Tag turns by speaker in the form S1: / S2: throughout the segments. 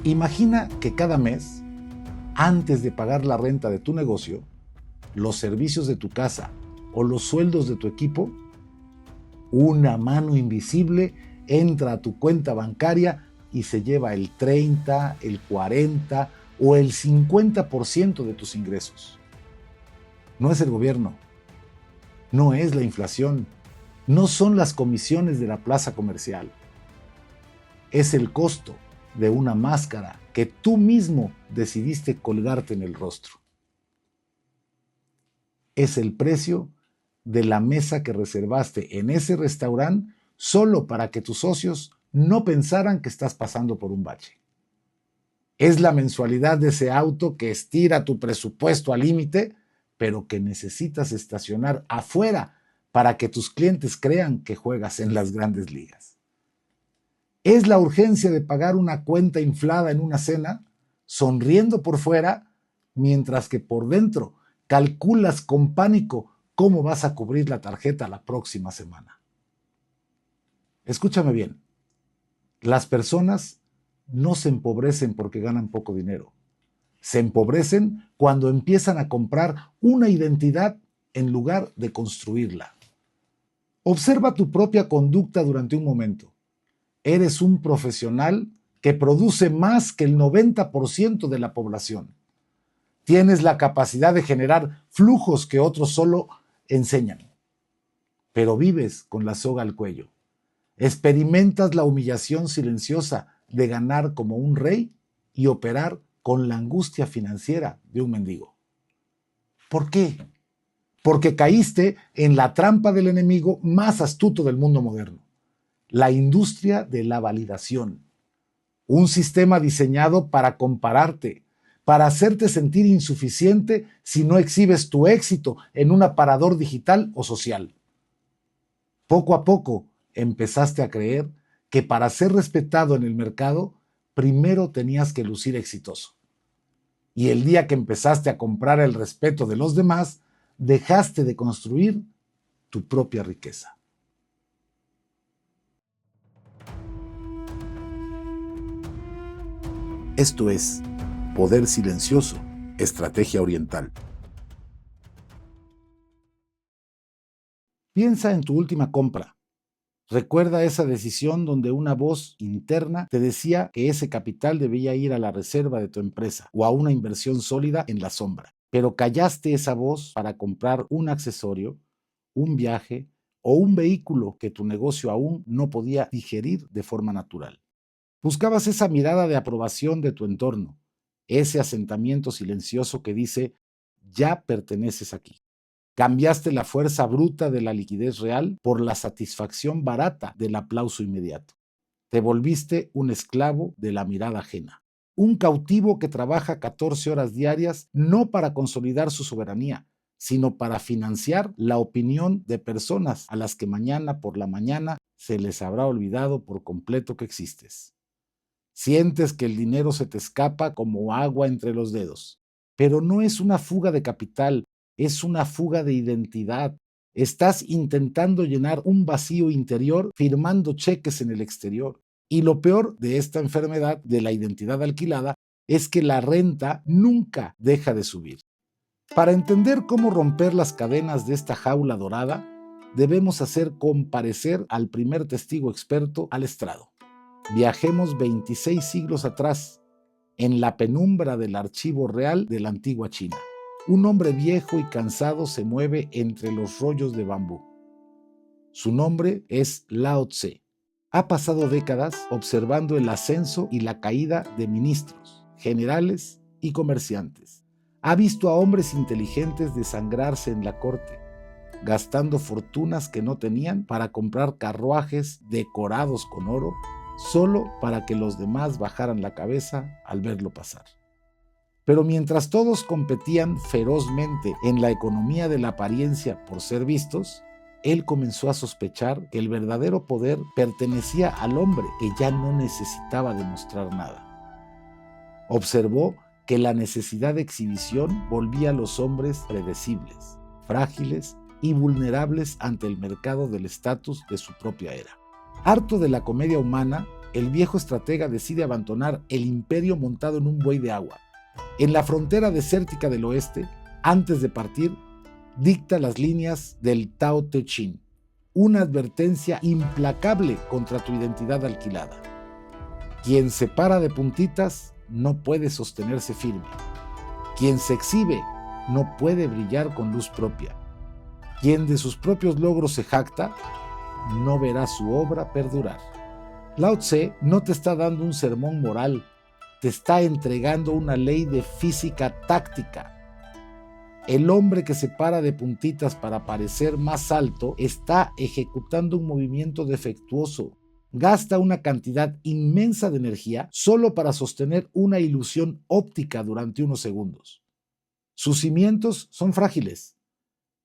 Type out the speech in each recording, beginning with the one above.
S1: Imagina que cada mes, antes de pagar la renta de tu negocio, los servicios de tu casa o los sueldos de tu equipo, una mano invisible entra a tu cuenta bancaria y se lleva el 30, el 40 o el 50% de tus ingresos. No es el gobierno, no es la inflación, no son las comisiones de la plaza comercial. Es el costo de una máscara que tú mismo decidiste colgarte en el rostro. Es el precio de la mesa que reservaste en ese restaurante solo para que tus socios no pensaran que estás pasando por un bache. Es la mensualidad de ese auto que estira tu presupuesto al límite, pero que necesitas estacionar afuera para que tus clientes crean que juegas en las grandes ligas. Es la urgencia de pagar una cuenta inflada en una cena, sonriendo por fuera, mientras que por dentro calculas con pánico cómo vas a cubrir la tarjeta la próxima semana. Escúchame bien, las personas no se empobrecen porque ganan poco dinero. Se empobrecen cuando empiezan a comprar una identidad en lugar de construirla. Observa tu propia conducta durante un momento. Eres un profesional que produce más que el 90% de la población. Tienes la capacidad de generar flujos que otros solo enseñan. Pero vives con la soga al cuello. Experimentas la humillación silenciosa de ganar como un rey y operar con la angustia financiera de un mendigo. ¿Por qué? Porque caíste en la trampa del enemigo más astuto del mundo moderno, la industria de la validación. Un sistema diseñado para compararte, para hacerte sentir insuficiente si no exhibes tu éxito en un aparador digital o social. Poco a poco empezaste a creer que para ser respetado en el mercado, primero tenías que lucir exitoso. Y el día que empezaste a comprar el respeto de los demás, dejaste de construir tu propia riqueza. Esto es Poder Silencioso, Estrategia Oriental. Piensa en tu última compra. Recuerda esa decisión donde una voz interna te decía que ese capital debía ir a la reserva de tu empresa o a una inversión sólida en la sombra. Pero callaste esa voz para comprar un accesorio, un viaje o un vehículo que tu negocio aún no podía digerir de forma natural. Buscabas esa mirada de aprobación de tu entorno, ese asentamiento silencioso que dice, ya perteneces aquí. Cambiaste la fuerza bruta de la liquidez real por la satisfacción barata del aplauso inmediato. Te volviste un esclavo de la mirada ajena. Un cautivo que trabaja 14 horas diarias no para consolidar su soberanía, sino para financiar la opinión de personas a las que mañana por la mañana se les habrá olvidado por completo que existes. Sientes que el dinero se te escapa como agua entre los dedos, pero no es una fuga de capital, es una fuga de identidad. Estás intentando llenar un vacío interior firmando cheques en el exterior. Y lo peor de esta enfermedad de la identidad alquilada es que la renta nunca deja de subir. Para entender cómo romper las cadenas de esta jaula dorada, debemos hacer comparecer al primer testigo experto al estrado. Viajemos 26 siglos atrás, en la penumbra del archivo real de la antigua China. Un hombre viejo y cansado se mueve entre los rollos de bambú. Su nombre es Lao Tse. Ha pasado décadas observando el ascenso y la caída de ministros, generales y comerciantes. Ha visto a hombres inteligentes desangrarse en la corte, gastando fortunas que no tenían para comprar carruajes decorados con oro, solo para que los demás bajaran la cabeza al verlo pasar. Pero mientras todos competían ferozmente en la economía de la apariencia por ser vistos, él comenzó a sospechar que el verdadero poder pertenecía al hombre que ya no necesitaba demostrar nada. Observó que la necesidad de exhibición volvía a los hombres predecibles, frágiles y vulnerables ante el mercado del estatus de su propia era. Harto de la comedia humana, el viejo estratega decide abandonar el imperio montado en un buey de agua. En la frontera desértica del oeste, antes de partir, dicta las líneas del Tao Te Ching, una advertencia implacable contra tu identidad alquilada. Quien se para de puntitas no puede sostenerse firme. Quien se exhibe no puede brillar con luz propia. Quien de sus propios logros se jacta, no verá su obra perdurar. Lao Tse no te está dando un sermón moral, te está entregando una ley de física táctica. El hombre que se para de puntitas para parecer más alto está ejecutando un movimiento defectuoso. Gasta una cantidad inmensa de energía solo para sostener una ilusión óptica durante unos segundos. Sus cimientos son frágiles.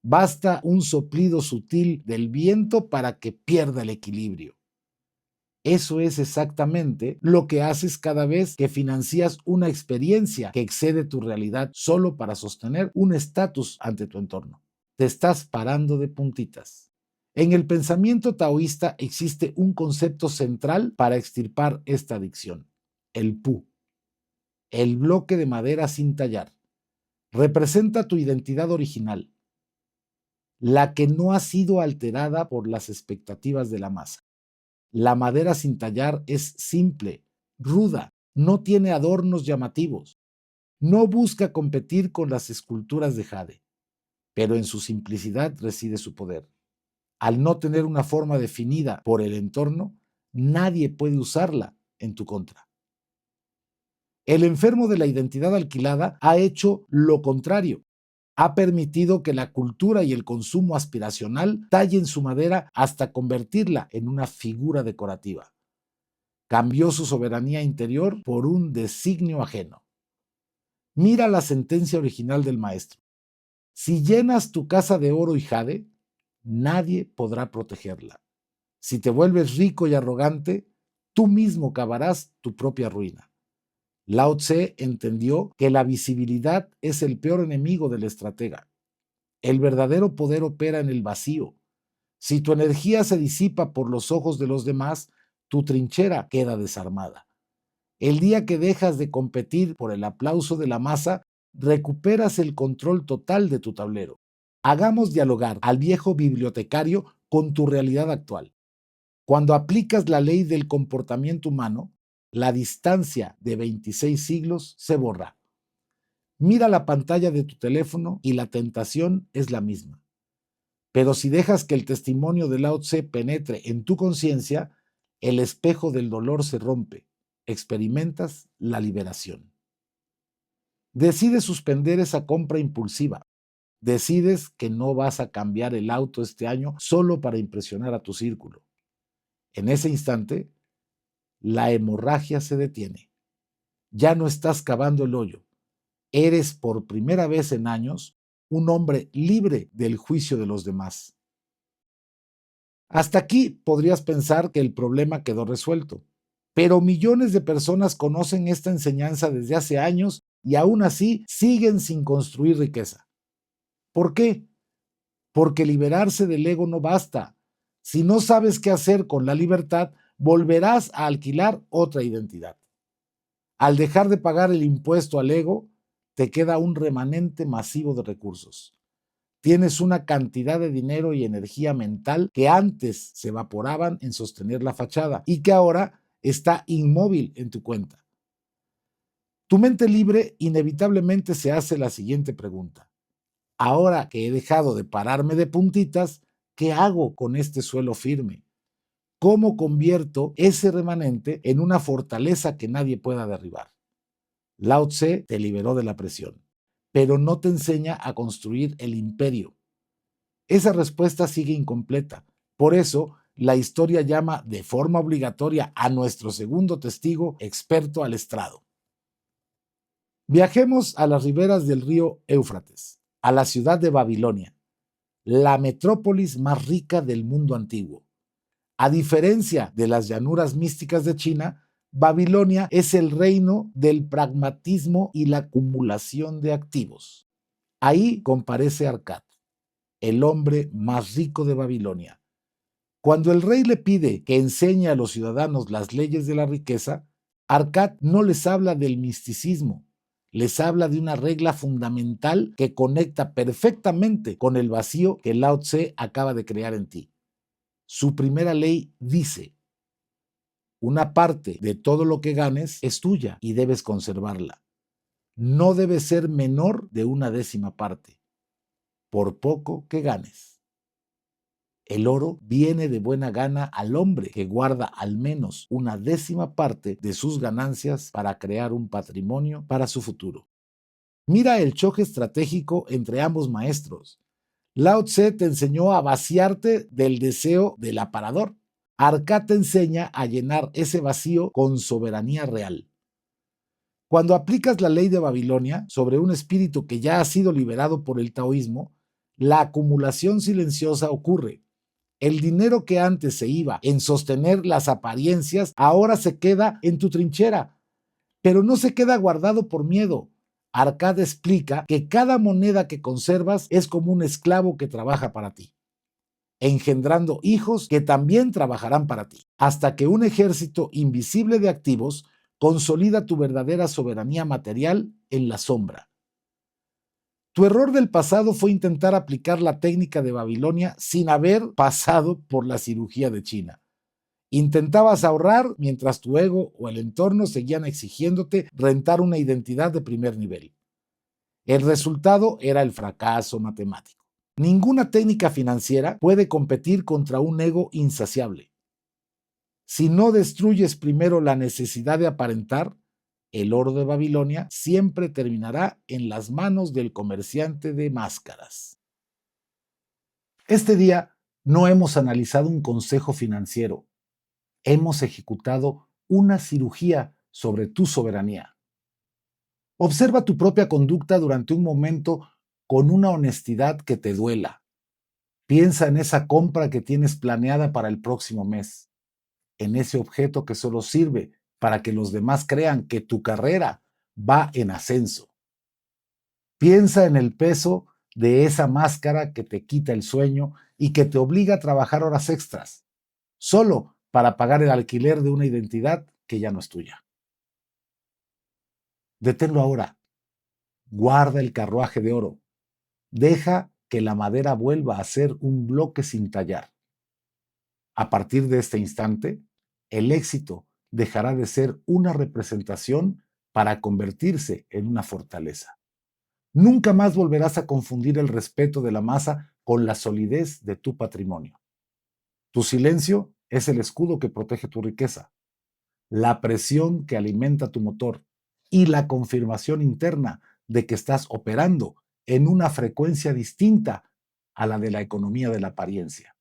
S1: Basta un soplido sutil del viento para que pierda el equilibrio. Eso es exactamente lo que haces cada vez que financias una experiencia que excede tu realidad solo para sostener un estatus ante tu entorno. Te estás parando de puntitas. En el pensamiento taoísta existe un concepto central para extirpar esta adicción: el pu, el bloque de madera sin tallar. Representa tu identidad original, la que no ha sido alterada por las expectativas de la masa. La madera sin tallar es simple, ruda, no tiene adornos llamativos, no busca competir con las esculturas de jade, pero en su simplicidad reside su poder. Al no tener una forma definida por el entorno, nadie puede usarla en tu contra. El enfermo de la identidad alquilada ha hecho lo contrario. Ha permitido que la cultura y el consumo aspiracional tallen su madera hasta convertirla en una figura decorativa. Cambió su soberanía interior por un designio ajeno. Mira la sentencia original del maestro: si llenas tu casa de oro y jade, nadie podrá protegerla. Si te vuelves rico y arrogante, tú mismo cavarás tu propia ruina. Lao Tse entendió que la visibilidad es el peor enemigo del estratega. El verdadero poder opera en el vacío. Si tu energía se disipa por los ojos de los demás, tu trinchera queda desarmada. El día que dejas de competir por el aplauso de la masa, recuperas el control total de tu tablero. Hagamos dialogar al viejo bibliotecario con tu realidad actual. Cuando aplicas la ley del comportamiento humano, la distancia de 26 siglos se borra. Mira la pantalla de tu teléfono y la tentación es la misma. Pero si dejas que el testimonio de Lao Tse penetre en tu conciencia, el espejo del dolor se rompe. Experimentas la liberación. Decides suspender esa compra impulsiva. Decides que no vas a cambiar el auto este año solo para impresionar a tu círculo. En ese instante, la hemorragia se detiene. Ya no estás cavando el hoyo. Eres por primera vez en años un hombre libre del juicio de los demás. Hasta aquí podrías pensar que el problema quedó resuelto, pero millones de personas conocen esta enseñanza desde hace años y aún así siguen sin construir riqueza. ¿Por qué? Porque liberarse del ego no basta. Si no sabes qué hacer con la libertad, volverás a alquilar otra identidad. Al dejar de pagar el impuesto al ego, te queda un remanente masivo de recursos. Tienes una cantidad de dinero y energía mental que antes se evaporaban en sostener la fachada y que ahora está inmóvil en tu cuenta. Tu mente libre inevitablemente se hace la siguiente pregunta: ahora que he dejado de pararme de puntitas, ¿qué hago con este suelo firme? ¿Cómo convierto ese remanente en una fortaleza que nadie pueda derribar? Lao Tse te liberó de la presión, pero no te enseña a construir el imperio. Esa respuesta sigue incompleta. Por eso, la historia llama de forma obligatoria a nuestro segundo testigo experto al estrado. Viajemos a las riberas del río Éufrates, a la ciudad de Babilonia, la metrópolis más rica del mundo antiguo. A diferencia de las llanuras místicas de China, Babilonia es el reino del pragmatismo y la acumulación de activos. Ahí comparece Arkad, el hombre más rico de Babilonia. Cuando el rey le pide que enseñe a los ciudadanos las leyes de la riqueza, Arcad no les habla del misticismo, les habla de una regla fundamental que conecta perfectamente con el vacío que Lao Tse acaba de crear en ti. Su primera ley dice: una parte de todo lo que ganes es tuya y debes conservarla. No debe ser menor de una décima parte, por poco que ganes. El oro viene de buena gana al hombre que guarda al menos una décima parte de sus ganancias para crear un patrimonio para su futuro. Mira el choque estratégico entre ambos maestros. Lao Tse te enseñó a vaciarte del deseo del aparador. Arcad te enseña a llenar ese vacío con soberanía real. Cuando aplicas la ley de Babilonia sobre un espíritu que ya ha sido liberado por el taoísmo, la acumulación silenciosa ocurre. El dinero que antes se iba en sostener las apariencias ahora se queda en tu trinchera, pero no se queda guardado por miedo. Arcad explica que cada moneda que conservas es como un esclavo que trabaja para ti, engendrando hijos que también trabajarán para ti, hasta que un ejército invisible de activos consolida tu verdadera soberanía material en la sombra. Tu error del pasado fue intentar aplicar la técnica de Babilonia sin haber pasado por la cirugía de China. Intentabas ahorrar mientras tu ego o el entorno seguían exigiéndote rentar una identidad de primer nivel. El resultado era el fracaso matemático. Ninguna técnica financiera puede competir contra un ego insaciable. Si no destruyes primero la necesidad de aparentar, el oro de Babilonia siempre terminará en las manos del comerciante de máscaras. Este día no hemos analizado un consejo financiero. Hemos ejecutado una cirugía sobre tu soberanía. Observa tu propia conducta durante un momento con una honestidad que te duela. Piensa en esa compra que tienes planeada para el próximo mes, en ese objeto que solo sirve para que los demás crean que tu carrera va en ascenso. Piensa en el peso de esa máscara que te quita el sueño y que te obliga a trabajar horas extras, solo para pagar el alquiler de una identidad que ya no es tuya. Deténlo ahora. Guarda el carruaje de oro. Deja que la madera vuelva a ser un bloque sin tallar. A partir de este instante, el éxito dejará de ser una representación para convertirse en una fortaleza. Nunca más volverás a confundir el respeto de la masa con la solidez de tu patrimonio. Tu silencio es el escudo que protege tu riqueza, la presión que alimenta tu motor y la confirmación interna de que estás operando en una frecuencia distinta a la de la economía de la apariencia.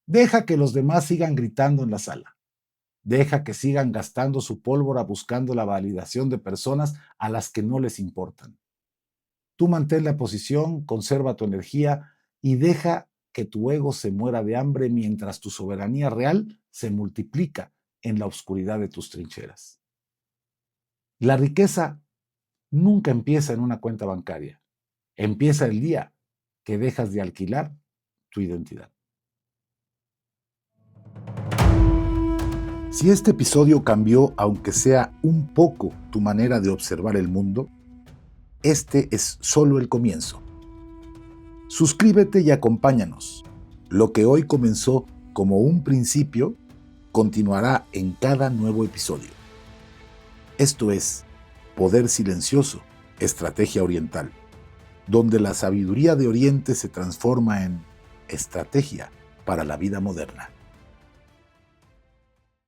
S1: Deja que los demás sigan gritando en la sala. Deja que sigan gastando su pólvora buscando la validación de personas a las que no les importan. Tú mantén la posición, conserva tu energía y deja que tu ego se muera de hambre mientras tu soberanía real se multiplica en la oscuridad de tus trincheras. La riqueza nunca empieza en una cuenta bancaria. Empieza el día que dejas de alquilar tu identidad. Si este episodio cambió, aunque sea un poco, tu manera de observar el mundo, este es solo el comienzo. Suscríbete y acompáñanos. Lo que hoy comenzó como un principio, continuará en cada nuevo episodio. Esto es Poder Silencioso, Estrategia Oriental, donde la sabiduría de Oriente se transforma en estrategia para la vida moderna.